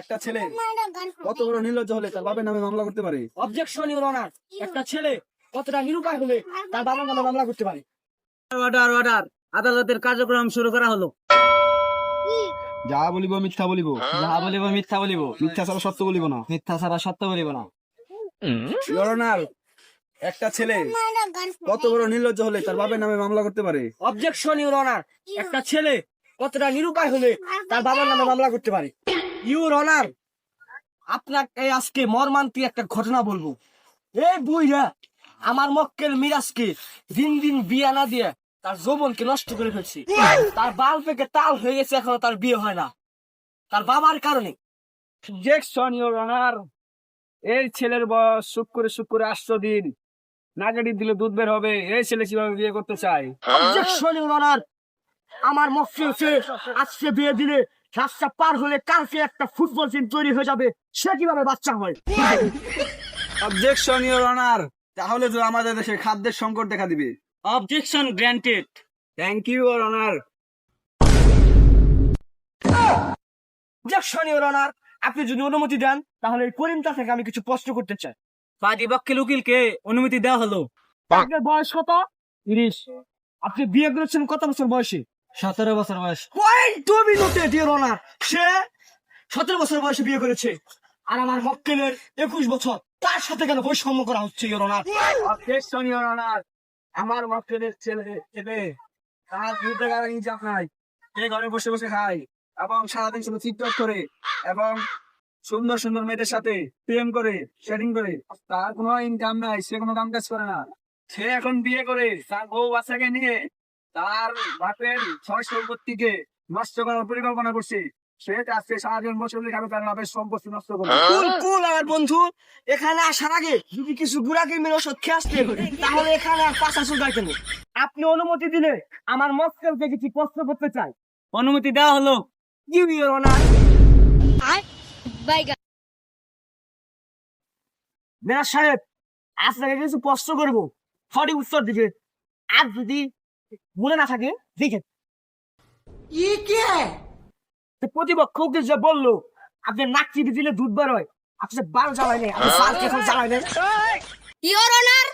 একটা ছেলে কত বড় নির্লজ্জ হলে তার বাবার নামে মামলা করতে পারে? অবজেকশন ইউর অনার, একটা ছেলে কতটা নিরুপায় হলে তার বাবার নামে মামলা করতে পারে? অর্ডার অর্ডার, আদালতের কার্যক্রম শুরু করা হলো। যাহা বলিব মিথ্যা বলিব, যাহা বলিব মিথ্যা বলিব, মিথ্যা ছাড়া সত্য বলিব না। মিথ্যা ছাড়া সত্য বলিব না। ইওর অনার, একটা ছেলে কত বড় নির্লজ্জ হলে তার বাবার নামে মামলা করতে পারে? অবজেকশন ইউর অনার, একটা ছেলে কতটা নিরুপায় হলে তার বাবার নামে মামলা করতে পারে? ইউর অনার, আপনাকে আজকে মর্মান্তিক একটা ঘটনা বলবো। এই বুইরা আমার মক্কেল মিরাজকে দিন দিন বিয়ে না দিয়ে তার যৌবনকে নষ্ট করে ফেলছে। তার বাল পেকে তাল হয়ে গেছে, এখনো তার বিয়ে হয় না, তার বাবার কারণে। অবজেকশন ইওর অনার, এই ছেলের বয়স শুক্রে 800 দিন, নাগাড়ি দিলে দুধ বের হবে। এই ছেলে কিভাবে বিয়ে করতে চায়? অবজেকশন ইউর অনার, আমার মক্কেলকে আজকে বিয়ে দিলে রাস্তা পার হলে কালকে একটা ফুটবল টিম তৈরি হয়ে যাবে, সে কিভাবে বাচ্চা হয়? অবজেকশন ইওর অনার, তাহলে তো আমাদের দেশে খাদ্যের সংকট দেখা দিবে। Objection granted. Thank you your honour. Objection your honour, আপনি যদি অনুমতি দেন তাহলে এই করিমটা থেকে আমি কিছু প্রশ্ন করতে চাই। বাদী পক্ষের উকিলকে অনুমতি দেওয়া হলো। আপনার বয়স কত? 30। আপনি বিয়ে করেছেন কত বছর বয়সে? 17 বছর বয়স। পয়েন্ট 2 মিনিটে ডিয়ার অনার, সে 17 বছর বয়সে বিয়ে করেছে, আর আমার মক্কেলের 21 বছর। তার সাথে কেন বৈষম্য করা হচ্ছে your honour? Objection your honour, আমার মক্কেলের ছেলে তার বিরুদ্ধে কারো ইনজাম নাই। সে ঘরে বসে বসে খায় এবং সারাদিন শুধু টিকটক করে এবং সুন্দর সুন্দর মেয়েদের সাথে প্রেম করে, শেয়ারিং করে। তার কোনো ইনকাম নাই, সে কোনো কাম কাজ করে না। সে এখন বিয়ে করে তার বউ বাচ্চাকে নিয়ে তার বাপের ছয় সম্পত্তিকে নষ্ট করার পরিকল্পনা করছে। সে আজকে সারাদিন বসে বসে খাবে, তার বাপের সম্পত্তি নষ্ট করবে। কুল কুল আমার বন্ধু, এখানে আসার আগে যদি কিছু গুড়াকে মেরে ওষুধ খেয়ে আসতে তাহলে এখানে আর পাশা চুলকাই কেন? আপনি অনুমতি দিলে আমার মক্কেলকে কিছু প্রশ্ন করতে চাই। অনুমতি দেওয়া হলো। ইওর অনার, মেরা সাহেব, আপনাকে কিছু প্রশ্ন করবো, সঠিক উত্তর দিকে। আর যদি মনে না থাকে দেখেন। প্রতিপক্ষ উকিল যে বললো আপনি নাক চিপে দিলে দুধ বের হয়, আপনি বাল জ্বালাই নেই, আপনি বাল কেন জ্বালাই নেই? Your honour,